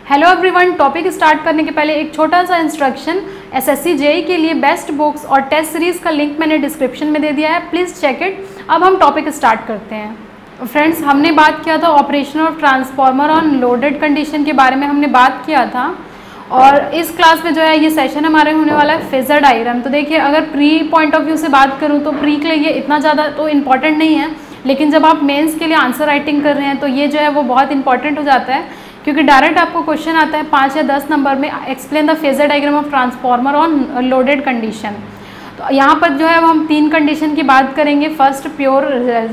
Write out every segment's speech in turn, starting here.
Hello everyone, topic start करने के पहले एक छोटा सा इंस्ट्रक्शन। एसएससी जेईई के लिए बेस्ट बुक्स और टेस्ट सीरीज़ का लिंक मैंने डिस्क्रिप्शन में दे दिया है, प्लीज़ चेक इट। अब हम टॉपिक स्टार्ट करते हैं। फ्रेंड्स, हमने बात किया था operation of transformer on loaded condition के बारे में हमने बात किया था, और इस क्लास में जो है ये सेशन हमारे होने वाला है फेजर डायग्राम। तो देखिए, अगर प्री पॉइंट ऑफ व्यू से बात करूँ तो प्री के लिए ये इतना ज़्यादा तो इम्पॉर्टेंट नहीं है, लेकिन जब आप मेंस के लिए आंसर राइटिंग कर रहे हैं तो ये जो है वो बहुत इंपॉर्टेंट हो जाता है, क्योंकि डायरेक्ट आपको क्वेश्चन आता है 5 या 10 नंबर में, explain the phasor diagram of transformer on loaded condition. तो यहाँ पर जो है हम 3 कंडीशन की बात करेंगे। First pure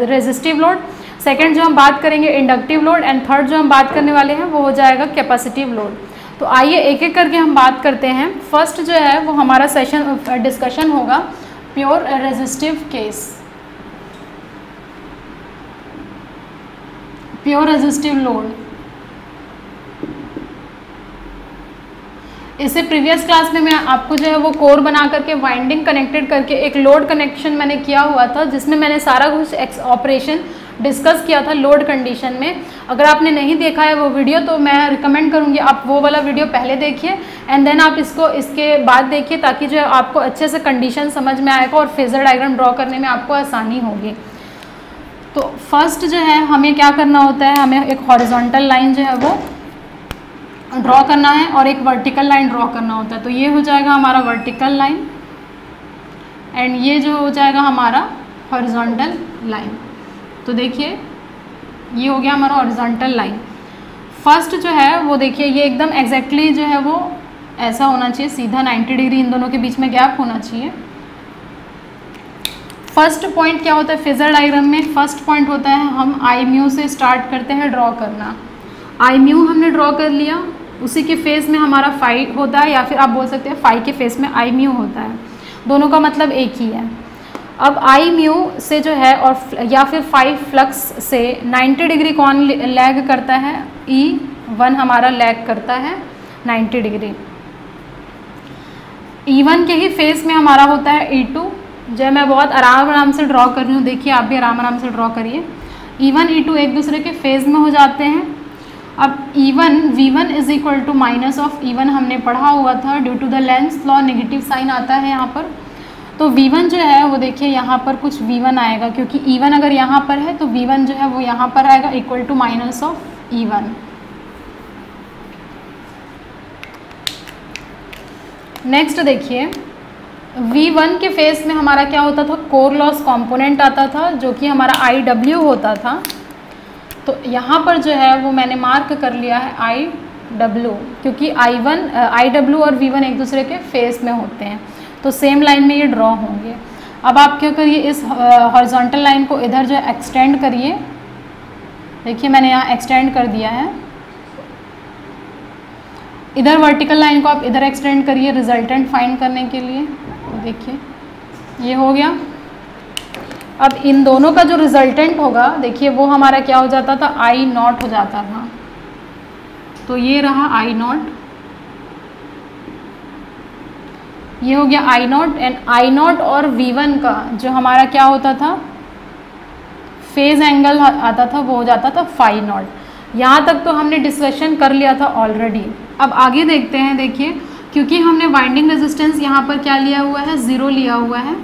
resistive load, second जो हम बात करेंगे इंडक्टिव लोड, एंड थर्ड जो हम बात करने वाले हैं वो हो जाएगा कैपेसिटिव लोड। तो आइए एक एक करके हम बात करते हैं। फर्स्ट जो है वो हमारा सेशन डिस्कशन होगा pure resistive case, pure resistive load. इससे प्रीवियस क्लास में मैं आपको जो है वो कोर बना करके वाइंडिंग कनेक्टेड करके एक लोड कनेक्शन मैंने किया हुआ था, जिसमें मैंने सारा कुछ ऑपरेशन डिस्कस किया था लोड कंडीशन में। अगर आपने नहीं देखा है वो वीडियो तो मैं रिकमेंड करूँगी आप वो वाला वीडियो पहले देखिए एंड देन आप इसके बाद देखिए, ताकि जो है आपको अच्छे से कंडीशन समझ में आएगा और फेजर डायग्राम ड्रॉ करने में आपको आसानी होगी। तो फर्स्ट जो है हमें क्या करना होता है, हमें एक हॉरिजॉन्टल लाइन जो है वो ड्रॉ करना है और एक वर्टिकल लाइन ड्रॉ करना होता है। तो ये हो जाएगा हमारा वर्टिकल लाइन एंड ये जो हो जाएगा हमारा हॉरिजॉन्टल लाइन। तो देखिए ये हो गया हमारा हॉरिजॉन्टल लाइन। फर्स्ट जो है वो देखिए ये एकदम एग्जैक्टली जो है वो ऐसा होना चाहिए, सीधा 90 डिग्री, इन दोनों के बीच में गैप होना चाहिए। फर्स्ट पॉइंट क्या होता है फेजर डायग्राम में, फर्स्ट पॉइंट होता है हम आई म्यू से स्टार्ट करते हैं ड्रॉ करना। आई म्यू हमने ड्रॉ कर लिया, उसी के फेस में हमारा फाई होता है, या फिर आप बोल सकते हैं फाई के फेस में आई म्यू होता है, दोनों का मतलब एक ही है। अब आई म्यू से जो है और या फिर फाई फ्लक्स से 90 डिग्री कौन लैग करता है, E1 हमारा लैग करता है 90 डिग्री। E1 के ही फेस में हमारा होता है E2, जो मैं बहुत आराम से ड्रॉ कर रही हूँ, देखिए आप भी आराम से ड्रॉ करिए। E1 E2 एक दूसरे के फेस में हो जाते हैं। अब E1 V1 is equal to minus of E1 हमने पढ़ा हुआ था, due to the Lenz law negative sign आता है यहाँ पर। तो V1 जो है वो देखिए यहाँ पर कुछ V1 आएगा, क्योंकि E1 अगर यहाँ पर है तो V1 जो है वो यहाँ पर आएगा equal to minus of E1। Next देखिए V1 के फेस में हमारा क्या होता था, कोर लॉस कंपोनेंट आता था, जो कि हमारा IW होता था। तो यहाँ पर जो है वो मैंने मार्क कर लिया है IW, क्योंकि IW और V1 एक दूसरे के फेस में होते हैं, तो सेम लाइन में ये ड्रॉ होंगे। अब आप क्या करिए, इस हॉरिजॉन्टल लाइन को इधर जो है एक्सटेंड करिए। देखिए मैंने यहाँ एक्सटेंड कर दिया है। इधर वर्टिकल लाइन को आप इधर एक्सटेंड करिए रिजल्टेंट फाइंड करने के लिए। तो देखिए ये हो गया। अब इन दोनों का जो रिजल्टेंट होगा देखिए वो हमारा क्या हो जाता था, I0 हो जाता था। तो ये रहा I0, ये हो गया I0 एंड I0 और V1 का जो हमारा क्या होता था, फेज एंगल आता था, वो हो जाता था φ0। यहाँ तक तो हमने डिस्कशन कर लिया था ऑलरेडी। अब आगे देखते हैं। देखिए क्योंकि हमने वाइंडिंग रेजिस्टेंस यहाँ पर क्या लिया हुआ है, 0 लिया हुआ है,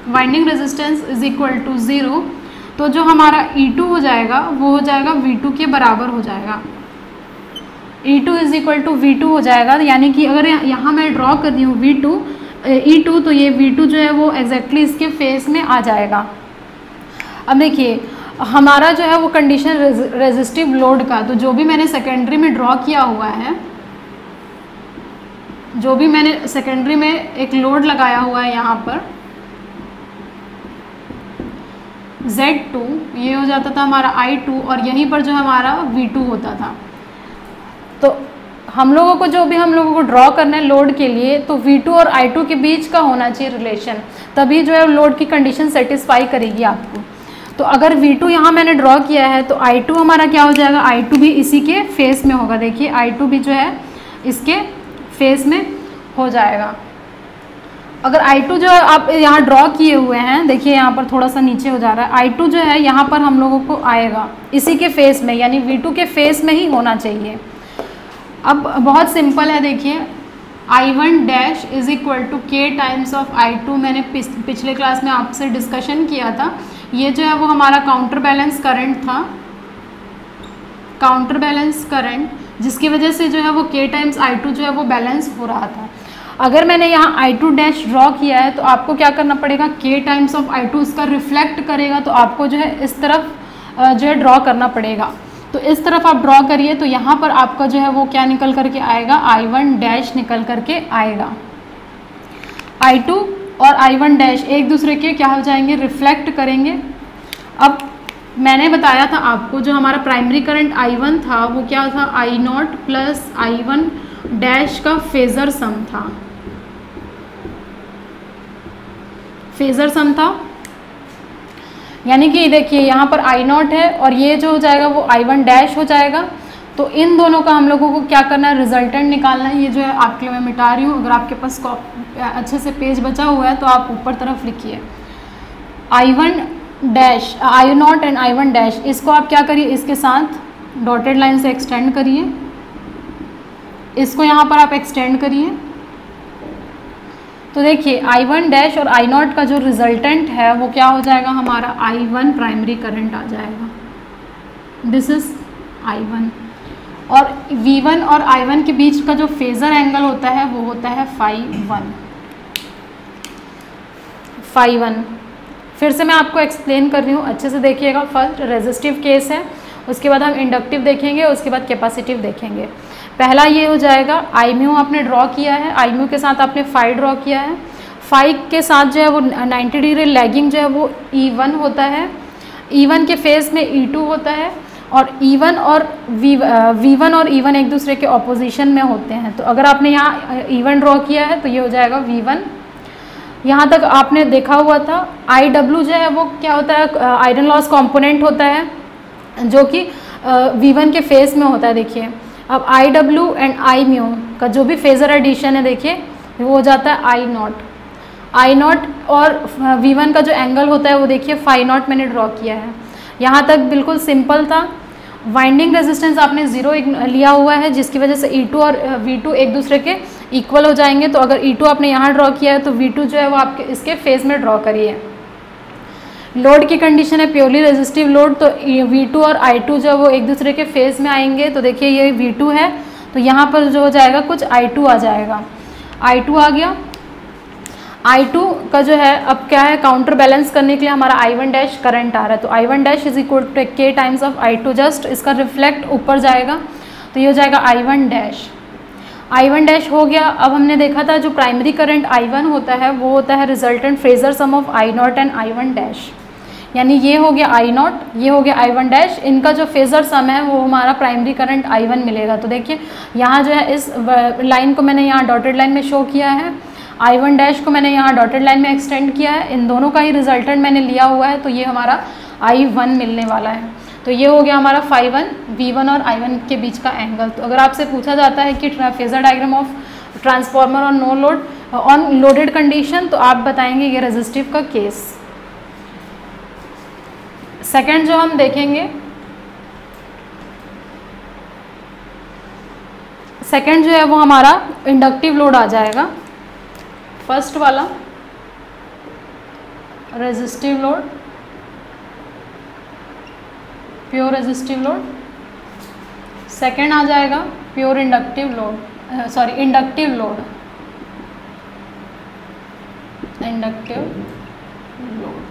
winding resistance is equal to 0, तो जो हमारा E2 हो जाएगा वो हो जाएगा V2 के बराबर हो जाएगा। E2 is equal to V2 हो जाएगा, यानी कि अगर यहाँ मैं ड्रॉ कर रही हूँ E2, तो ये V2 जो है वो एग्जैक्टली इसके फेस में आ जाएगा। अब देखिए हमारा जो है वो कंडीशन रेजिस्टिव लोड का, तो जो भी मैंने सेकेंडरी में ड्रॉ किया हुआ है, जो भी मैंने सेकेंडरी में एक लोड लगाया हुआ है यहाँ पर Z2, ये हो जाता था हमारा I2, और यहीं पर जो हमारा V2 होता था। तो हम लोगों को ड्रॉ करना है लोड के लिए, तो V2 और I2 के बीच का होना चाहिए रिलेशन, तभी जो है लोड की कंडीशन सेटिस्फाई करेगी आपको। तो अगर V2 यहाँ मैंने ड्रॉ किया है तो I2 हमारा क्या हो जाएगा, I2 भी इसी के फेस में होगा। देखिए I2 भी जो है इसके फेस में हो जाएगा। अगर I2 जो आप यहाँ ड्रॉ किए हुए हैं, देखिए यहाँ पर थोड़ा सा नीचे हो जा रहा है, I2 जो है यहाँ पर हम लोगों को आएगा इसी के फेस में, यानी V2 के फेस में ही होना चाहिए। अब बहुत सिंपल है, देखिए I1 dash is equal to K times of I2। मैंने पिछले क्लास में आपसे डिस्कशन किया था, ये जो है वो हमारा काउंटर बैलेंस करंट था, काउंटर बैलेंस करंट, जिसकी वजह से जो है वो के टाइम्स I2 जो है वो बैलेंस हो रहा था। अगर मैंने यहाँ I2 डैश ड्रॉ किया है तो आपको क्या करना पड़ेगा, के टाइम्स ऑफ I2 इसका रिफ्लेक्ट करेगा, तो आपको जो है इस तरफ जो है ड्रॉ करना पड़ेगा। तो इस तरफ आप ड्रॉ करिए, तो यहाँ पर आपका जो है वो क्या निकल करके आएगा, I1 डैश निकल करके आएगा। I2 और I1 डैश एक दूसरे के क्या हो जाएंगे, रिफ्लेक्ट करेंगे। अब मैंने बताया था आपको जो हमारा प्राइमरी करंट I1 था वो क्या था, I0 प्लस I1 डैश का फेजर सम था, फेजर सम था। यानी कि देखिए यहाँ पर I0 है और ये जो हो जाएगा वो I1 डैश हो जाएगा। तो इन दोनों का हम लोगों को क्या करना है, रिजल्टेंट निकालना है। ये जो है आपके लिए मैं मिटा रही हूँ, अगर आपके पास अच्छे से पेज बचा हुआ है तो आप ऊपर तरफ लिखिए I1 dash, I0 and I1 dash, इसको आप क्या करिए, इसके साथ डॉटेड लाइन से एक्सटेंड करिए, इसको यहाँ पर आप एक्सटेंड करिए। तो देखिए I1 डैश और I0 का जो रिजल्टेंट है वो क्या हो जाएगा, हमारा I1 प्राइमरी करंट आ जाएगा, दिस इज I1। और V1 और I1 के बीच का जो फेजर एंगल होता है वो होता है ∅1। फिर से मैं आपको एक्सप्लेन कर रही हूँ, अच्छे से देखिएगा। फर्स्ट रेजिस्टिव केस है, उसके बाद हम इंडक्टिव देखेंगे, उसके बाद कैपेसिटिव देखेंगे। पहला ये हो जाएगा I म्यू आपने ड्रॉ किया है, I म्यू के साथ आपने ∅ ड्रॉ किया है। ∅ के साथ जो है वो 90 डिग्री लैगिंग जो है वो E1 होता है, E1 के फेस में E2 होता है, और E1 और V1 और E1 एक दूसरे के ऑपोजिशन में होते हैं। तो अगर आपने यहाँ E1 ड्रॉ किया है तो ये हो जाएगा V1। यहाँ तक आपने देखा हुआ था IW जो है वो क्या होता है, आयरन लॉस कंपोनेंट होता है, जो कि V1 के फेस में होता है। देखिए अब IW एंड I म्यू का जो भी फेजर एडिशन है देखिए वो हो जाता है I0 और V1 का जो एंगल होता है वो देखिए ∅0 मैंने ड्रॉ किया है। यहाँ तक बिल्कुल सिंपल था। वाइंडिंग रेजिस्टेंस आपने 0 लिया हुआ है, जिसकी वजह से E2 और V2 एक दूसरे के इक्वल हो जाएंगे। तो अगर E2 आपने यहाँ ड्रॉ किया है तो V2 जो है वो आपके इसके फेस में ड्रॉ करिए। लोड की कंडीशन है प्योरली रेजिस्टिव लोड, तो V2 और I2 जो है वो एक दूसरे के फेस में आएंगे। तो देखिए ये V2 है, तो यहाँ पर जो हो जाएगा कुछ I2 आ जाएगा, I2 आ गया। I2 का जो है अब क्या है, काउंटर बैलेंस करने के लिए हमारा I1 डैश करंट आ रहा है, तो I1 dash is equal to K times of I2, just इसका रिफ्लेक्ट ऊपर जाएगा, तो ये हो जाएगा I1 डैश। I1 डैश हो गया। अब हमने देखा था जो प्राइमरी करंट I1 होता है वो होता है resultant phasor sum of I0 and I1 dash, यानी ये हो गया I0, ये हो गया I1 डैश, इनका जो फेजर सम है वो हमारा प्राइमरी करंट I1 मिलेगा। तो देखिए यहाँ जो है इस लाइन को मैंने यहाँ डॉटेड लाइन में शो किया है, I1 डैश को मैंने यहाँ डॉटेड लाइन में एक्सटेंड किया है, इन दोनों का ही रिजल्टेंट मैंने लिया हुआ है, तो ये हमारा I1 मिलने वाला है। तो ये हो गया हमारा ∅1 V1 और I1 के बीच का एंगल। तो अगर आपसे पूछा जाता है कि phasor diagram of transformer on no load on loaded condition, तो आप बताएंगे ये रेजिस्टिव का केस। सेकंड जो हम देखेंगे, सेकंड जो है वो हमारा इंडक्टिव लोड आ जाएगा। फर्स्ट वाला resistive load, pure resistive load, second आ जाएगा pure inductive load, sorry inductive load, inductive load.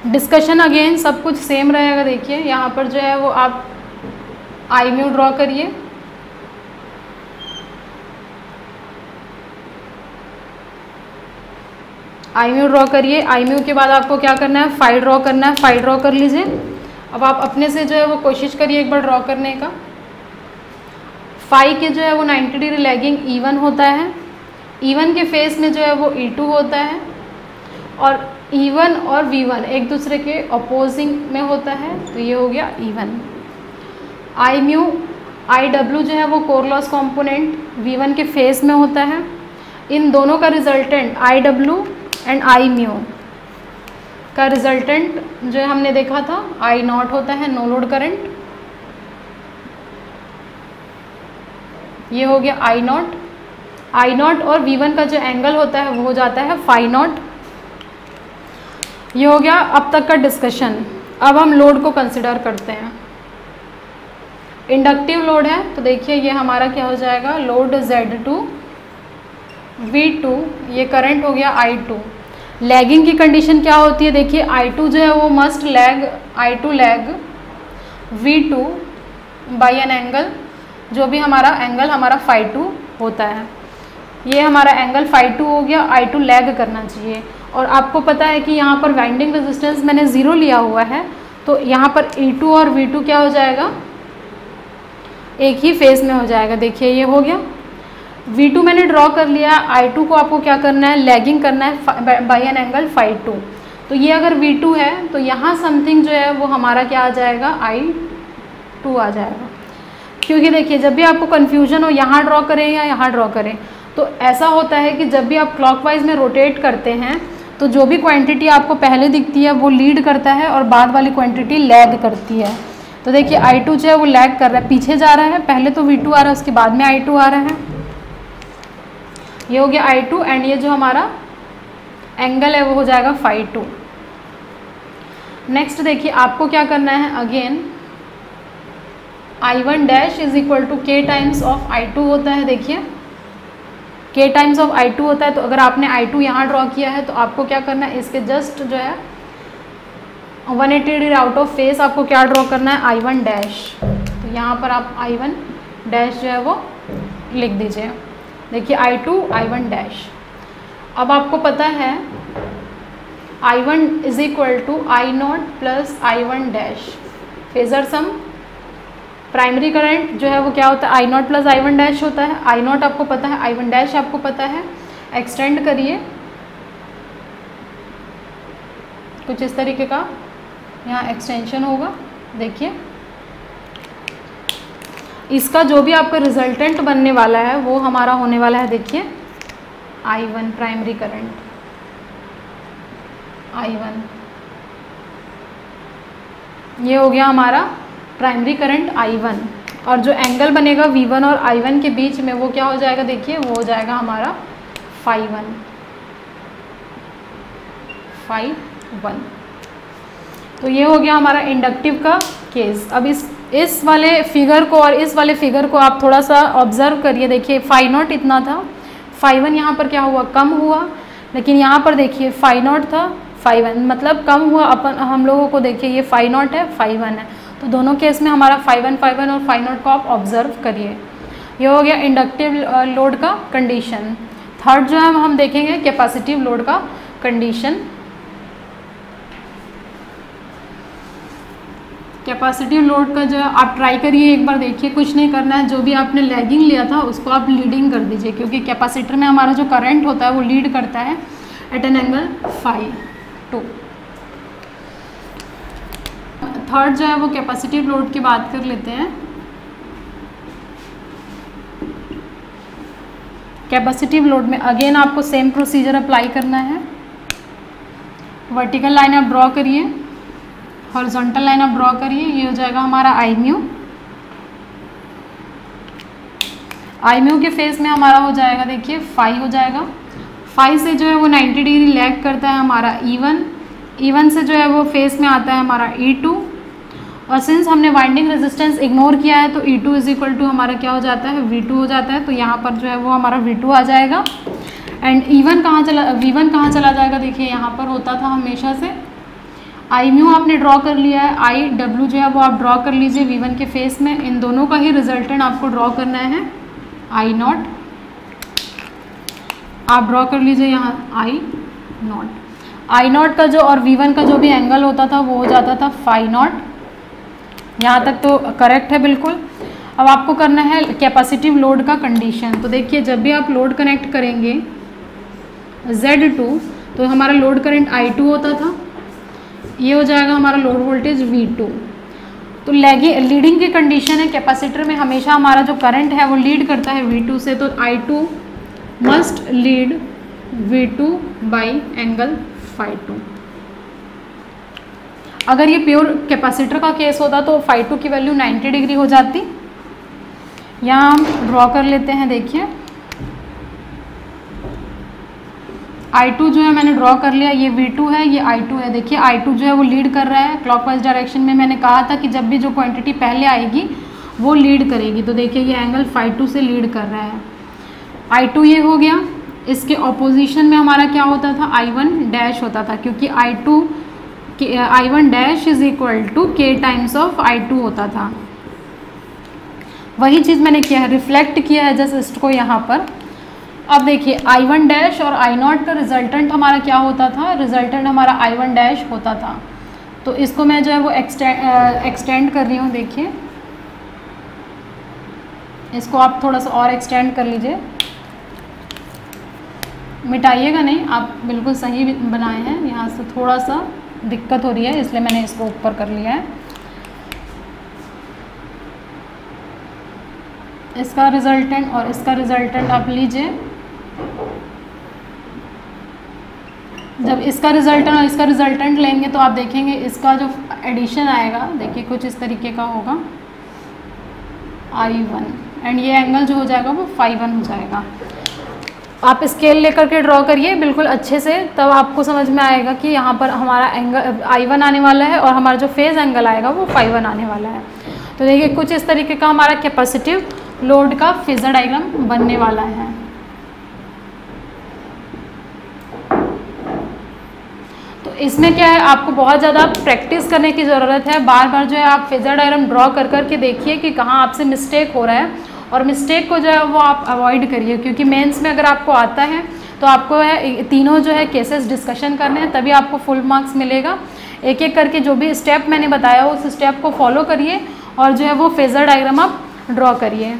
Discussion again सब कुछ सेम रहेगा। देखिए यहाँ पर जो है वो आप I म्यू ड्रॉ करिए, I म्यू ड्रॉ करिए। I म्यू के बाद आपको क्या करना है, ∅ ड्रॉ करना है, ∅ ड्रॉ कर लीजिए। अब आप अपने से जो है वो कोशिश करिए एक बार ड्रॉ करने का। ∅ के जो है वो 90 डिग्री लैगिंग E1 होता है, E1 के फेस में जो है वो E2 होता है, और E1 और V1 एक दूसरे के अपोजिंग में होता है, तो ये हो गया E1। I म्यू IW जो है वो कोर लॉस कंपोनेंट V1 के फेस में होता है, इन दोनों का resultant IW and I mu का रिजल्टेंट जो है हमने देखा था I0 होता है, नो लोड करंट, ये हो गया आई नॉट। आई नॉट और V1 का जो एंगल होता है वो हो जाता है फाई नॉट। ये हो गया अब तक का डिस्कशन। अब हम लोड को कंसिडर करते हैं। इंडक्टिव लोड है तो देखिए ये हमारा क्या हो जाएगा, लोड Z2 V2, ये करंट हो गया I2। लैगिंग की कंडीशन क्या होती है, देखिए I2 जो है वो must lag, I2 lag V2 by an angle, जो भी हमारा एंगल हमारा फाई 2 होता है। ये हमारा एंगल फाई 2 हो गया, I2 लैग करना चाहिए। और आपको पता है कि यहाँ पर वाइंडिंग रेजिस्टेंस मैंने 0 लिया हुआ है, तो यहाँ पर E2 और V2 क्या हो जाएगा, एक ही फेज में हो जाएगा। देखिए ये हो गया। V2 मैंने ड्रॉ कर लिया, I2 को आपको क्या करना है, लैगिंग करना है बाई एन एंगल फाई 2। तो ये अगर V2 है तो यहाँ समथिंग जो है वो हमारा क्या आ जाएगा, I2 आ जाएगा। क्योंकि देखिए जब भी आपको कन्फ्यूजन हो यहाँ ड्रॉ करें या यहाँ ड्रॉ करें, तो ऐसा होता है कि जब भी आप क्लॉकवाइज में रोटेट करते हैं तो जो भी क्वांटिटी आपको पहले दिखती है वो लीड करता है और बाद वाली क्वांटिटी लैग करती है। तो देखिए I2 जो है वो लैग कर रहा है, पीछे जा रहा है, पहले तो V2 आ रहा है उसके बाद में I2 आ रहा है। ये हो गया I2 एंड ये जो हमारा एंगल है वो हो जाएगा फाई 2। नेक्स्ट देखिए आपको क्या करना है, again I1 dash is equal to K times of I2 होता है। देखिए K टाइम्स ऑफ I2 होता है, तो अगर आपने I2 यहाँ ड्रॉ किया है तो आपको क्या करना है, इसके जस्ट जो है 180 डिग्री आउट ऑफ फेस आपको क्या ड्रॉ करना है, I1 डैश। तो यहाँ पर आप I1 डैश जो है वो लिख दीजिए। देखिए I2 I1 डैश। अब आपको पता है I1 is equal to I0 plus I1 dash, phasor sum. Primary current जो है वो क्या होता है, I0 प्लस I1 डैश होता है। I0 आपको पता है, I1 डैश आपको पता है। एक्सटेंड करिए कुछ इस तरीके का, यहाँ एक्सटेंशन होगा। देखिए इसका जो भी आपका रिजल्टेंट बनने वाला है वो हमारा होने वाला है, देखिए I1 प्राइमरी करंट I1, ये हो गया हमारा प्राइमरी करंट I1। और जो एंगल बनेगा V1 और I1 के बीच में वो क्या हो जाएगा, देखिए वो हो जाएगा हमारा फाई 1। तो ये हो गया हमारा इंडक्टिव का केस। अब इस वाले फिगर को और इस वाले फिगर को आप थोड़ा सा ऑब्जर्व करिए। देखिए फाई नॉट इतना था, फाई 1 यहाँ पर क्या हुआ, कम हुआ। लेकिन यहाँ पर देखिए फाई नॉट था, फाई 1 मतलब कम हुआ। अपन हम लोगों को देखिए ये फाई नॉट है, फाई 1 है, तो दोनों केस में हमारा फाई 1 और फाई नॉट को आप ऑब्जर्व करिए। ये हो गया इंडक्टिव लोड का कंडीशन। थर्ड जो है हम देखेंगे कैपेसिटिव लोड का कंडीशन। कैपेसिटिव लोड का जो है आप ट्राई करिए एक बार, देखिए कुछ नहीं करना है, जो भी आपने लैगिंग लिया था उसको आप लीडिंग कर दीजिए, क्योंकि कैपेसिटर में हमारा जो करंट होता है वो लीड करता है at an angle phi 2। Third जो है वो कैपेसिटिव लोड की बात कर लेते हैं। कैपेसिटिव लोड में अगेन आपको सेम प्रोसीजर अप्लाई करना है। वर्टिकल लाइन आप ड्रॉ करिए, हॉरिजॉन्टल लाइन आप ड्रॉ करिए। ये हो जाएगा हमारा आई म्यू। आई म्यू के फेस में हमारा हो जाएगा, देखिए फाई हो जाएगा। फाई से जो है वो 90 डिग्री लैग करता है हमारा E1। E1 से जो है वो फेस में आता है हमारा E2। और सिंस हमने वाइंडिंग रेजिस्टेंस इग्नोर किया है तो E2 इज इक्वल टू हमारा क्या हो जाता है, V2 हो जाता है। तो यहाँ पर जो है वो हमारा V2 आ जाएगा। एंड V1 कहाँ चला जाएगा, देखिए यहाँ पर होता था हमेशा से आई म्यू आपने ड्रॉ कर लिया है, आई डब्ल्यू जो है वो आप ड्रॉ कर लीजिए V1 के फेस में। इन दोनों का ही रिजल्टेंट आपको ड्रॉ करना है I0, आप ड्रॉ कर लीजिए यहाँ I0 का जो और V1 का जो भी एंगल होता था वो हो जाता था फाई नॉट। यहाँ तक तो करेक्ट है बिल्कुल। अब आपको करना है कैपेसिटिव लोड का कंडीशन। तो देखिए जब भी आप लोड कनेक्ट करेंगे Z2 तो हमारा लोड करंट I2 होता था, ये हो जाएगा हमारा लोड वोल्टेज V2। तो लीडिंग की कंडीशन है, कैपेसिटर में हमेशा हमारा जो करंट है वो लीड करता है V2 से, तो I2 must lead V2 by angle phi 2। अगर ये प्योर कैपेसिटर का केस होता तो फाई 2 की वैल्यू 90 डिग्री हो जाती। यहाँ हम ड्रॉ कर लेते हैं। देखिए I2 जो है मैंने ड्रॉ कर लिया, ये V2 है, ये I2 है। देखिए I2 जो है वो लीड कर रहा है क्लॉकवाइज डायरेक्शन में। मैंने कहा था कि जब भी जो क्वांटिटी पहले आएगी वो लीड करेगी, तो देखिए ये एंगल φ2 से लीड कर रहा है। I2 ये हो गया। इसके ऑपोजिशन में हमारा क्या होता था, I1 डैश होता था, क्योंकि I1 dash is equal to K times of I2 होता था। वही चीज़ मैंने किया है, रिफ्लेक्ट किया है जस्ट इसको यहाँ पर। अब देखिए I1 डैश और I0 का रिजल्टेंट हमारा क्या होता था, रिजल्टेंट हमारा I1 डैश होता था। तो इसको मैं जो है वो एक्सटेंड कर रही हूँ। देखिए इसको आप थोड़ा सा और एक्सटेंड कर लीजिए, मिटाइएगा नहीं, आप बिल्कुल सही बनाए हैं। यहाँ से थोड़ा सा दिक्कत हो रही है इसलिए मैंने इसको ऊपर कर लिया है। इसका रिजल्टेंट और इसका रिजल्टेंट आप लीजिए। जब इसका रिजल्टेंट और इसका रिजल्टेंट लेंगे तो आप देखेंगे इसका जो एडिशन आएगा, देखिए कुछ इस तरीके का होगा I1, एंड ये एंगल जो हो जाएगा वो φ1 हो जाएगा। आप स्केल लेकर के ड्रॉ करिए बिल्कुल अच्छे से, तब आपको समझ में आएगा कि यहाँ पर हमारा एंगल I1 आने वाला है और हमारा जो फेज़ एंगल आएगा वो φ1 आने वाला है। तो देखिए कुछ इस तरीके का हमारा कैपेसिटिव लोड का फेजर डायग्राम बनने वाला है। तो इसमें क्या है, आपको बहुत ज़्यादा प्रैक्टिस करने की ज़रूरत है। बार बार जो है आप फेजर डायग्राम ड्रॉ कर करके देखिए कि कहाँ आपसे मिस्टेक हो रहा है, और मिस्टेक को जो है वो आप अवॉइड करिए, क्योंकि मेंस में अगर आपको आता है तो आपको है तीनों जो है केसेस डिस्कशन करने हैं, तभी आपको फुल मार्क्स मिलेगा। एक एक करके जो भी स्टेप मैंने बताया उस स्टेप को फॉलो करिए और जो है वो फेजर डायग्राम आप ड्रॉ करिए।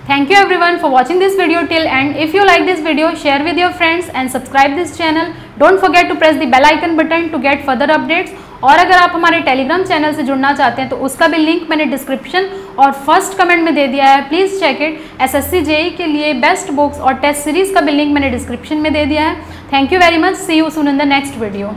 Thank you everyone for watching this video till end. If you like this video, share with your friends and subscribe this channel. Don't forget to press the bell icon button to get further updates. और अगर आप हमारे Telegram channel से जुड़ना चाहते हैं तो उसका भी लिंक मैंने डिस्क्रिप्शन और फर्स्ट कमेंट में दे दिया है, please check it. SSC JEE के लिए बेस्ट बुक्स और टेस्ट सीरीज़ का भी लिंक मैंने डिस्क्रिप्शन में दे दिया है। Thank you very much, see you soon in the next video.